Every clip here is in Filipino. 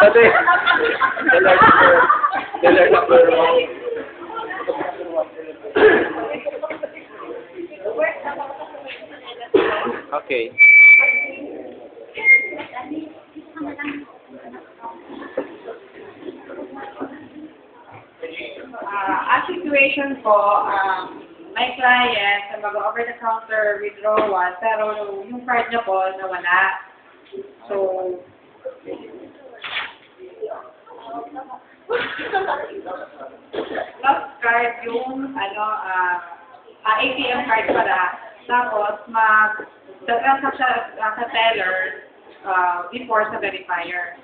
Pati. Seller number 1. Okay. Ang situation po, may client na mag-over-the-counter withdrawal, pero yung card niya po nawala. So, lost card yung ATM card pala. Tapos, mag-transact siya sa teller before sa verifier.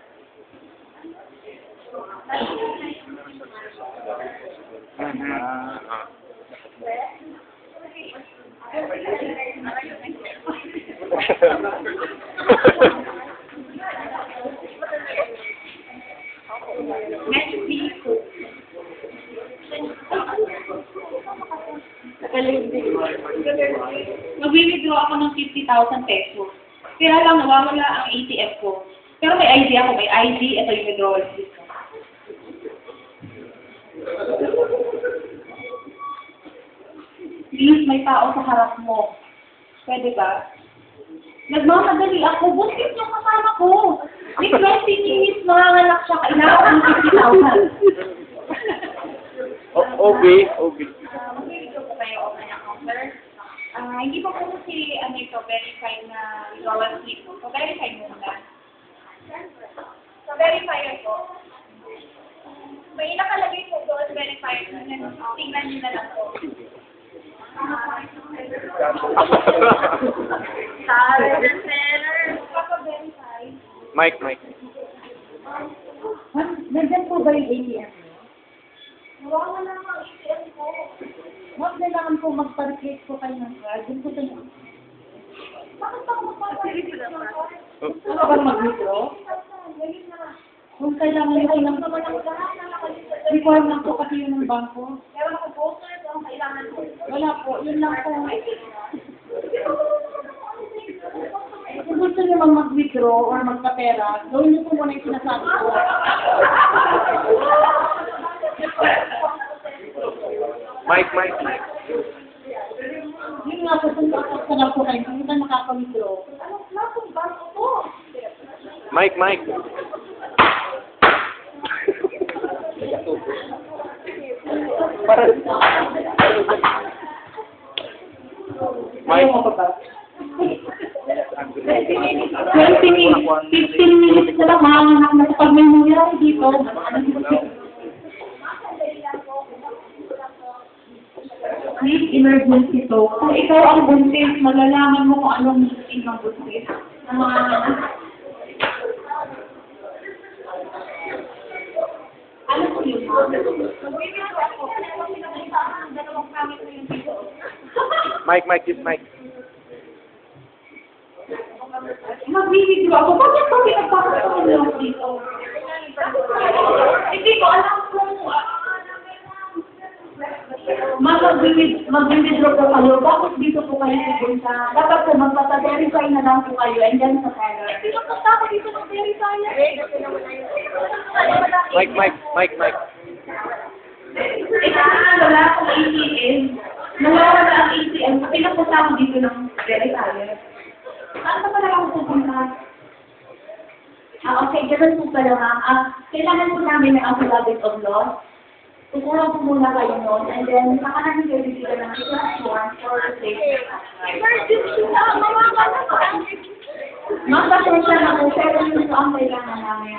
Next week. Mag-withdraw ako ng 50,000 pesos. Kaya lang nawawala ang ATM ko. Pero may ID ako, may ID, ito yung withdrawal slip ko. Please, may tao sa harap mo. Pwede ba? Nagmamadali ako. Buntis yung kasama ko. May 20 minutes manganganak siya. Kailangan ng 50,000. Okay, okay. Mag-video po kayo over ng counter. Hindi pa po si verify na withdrawal slip po. So, verify muna. So, verifier po. May nakalagay po doon, verifier. Tingnan nyo na lang po. Mike. Nandiyan po ba yung ATM? Wala na ang ATM po. Huwag kailangan po magpa-replace po kayo ng card. Doon po tayo. Bakit ako magpapalit ng card? Gusto ka bang mag-withdraw? Kung kailangan nyo kayo ng requirement po kasi yun ng banko. Meron ako posters, ang kailangan ko. Wala po. Yun lang po. Kung gusto nyo mag-withdraw or magpa-pera, gawin nyo po muna yung sinasabi ko. Mike. Yun nga po, kung nakakasarap po kayo, kung saan makaka-withdraw. Anong banko po? Mike. Mike. 15 minutes na lang, mahanganak na pag may nangyari dito. Please, emergency to. Kung ikaw ang buntis, malalaman mo kung anong meaning ng buntis. Ang mga ano po yun? Mike. Mag-video ako. Bakit ba pinagpapakasin lang dito? Hindi ko alam kung mag-withdraw po kayo. Bakit dito po kayo pupunta? Dapat po magpapa-verify na lang po kayo and then sa teller. Hindi ko punta ako dito ng verify. Mike. Wala akong ATM. Nawawala ang ATM. Pinapunta ako dito ng verifier. Saan pa pala ako pupunta? Okay, ganun po pala ma'am. Kailangan po namin ng affidavit of loss. Kukuha po muna kayo noon, and then saka namin kayo bibigyan ng form for replacement. Emergency na! Mawawala po! Ma'am, pasensya na po, pero yun po ang kailangan namin.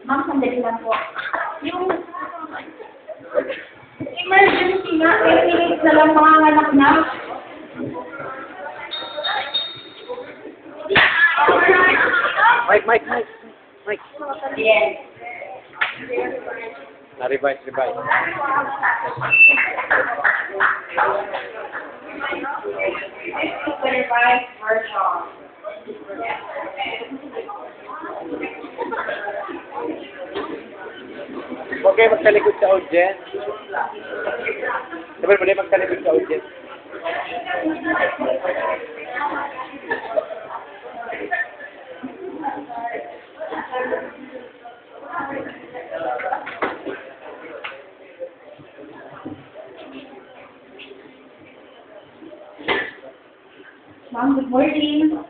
Ma'am, sandali lang po. Yung emergency na, 10 minutes na lang manganganak na. Mike. Yes. Revise. Verified version. Okay, magtalikod sa audience. Sabi mo magtalikod sa audience. Ma'am, good morning.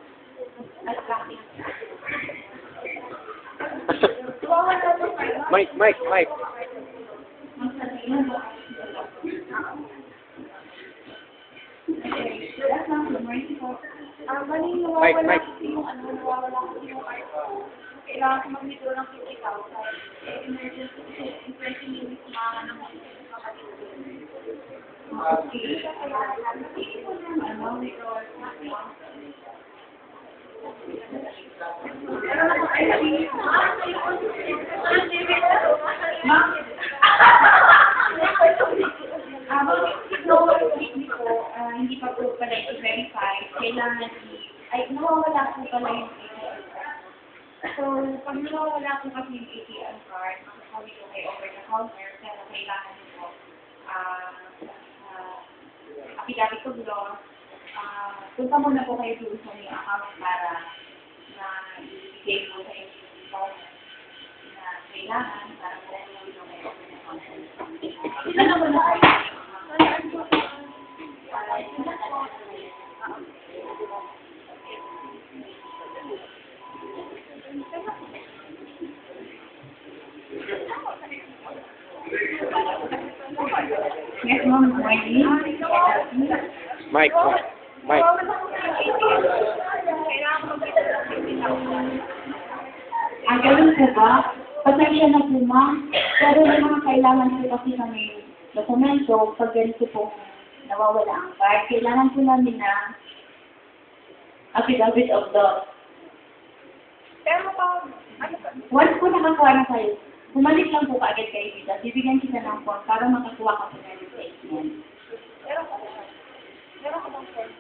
Mike, Mike, Mike. Mike, Mike. Kailangan ko mag-withdraw ng 50,000. Emergency, in 20 minutes, mga ng kapatid ko. Hindi pa po pala i-verify, kailangan nawawala po pala yung ATM card. So, pag nawawala po kasi yung ATM card, makasabi ko kayo over the counter, pero kailangan po affidavit of law, punta muna po kayo doon sa yung account para na i-take po sa yung na kailangan para po kayo kayo over the counter. Ano mo na kayo? Yes, ma'am. Mike, Mike. Mike. Ganun po ba? Pasensya na po, ma'am. Pero yung mga kailangan po kasi kami dokumento, pag ganito po nawawala ang card, kailangan po namin na affidavit of loss. Pero pa, ano pa? Once po nakakuha na kayo, bumalik lang po kaagad kayo dito. Bibigyan kita ng form para makakuha ka po ng replacement. Meron ka bang form?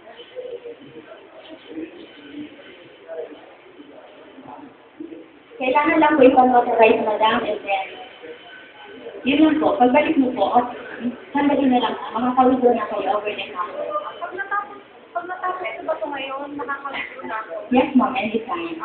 Kailangan lang po ipag-authorize, madam, and then, yun lang po, pagbalik mo po, sandali na lang, makaka-withdraw na kayo over the counter. Pag natapos ito ba ito ngayon, nakaka-withdraw na ako? Yes, ma'am, anytime.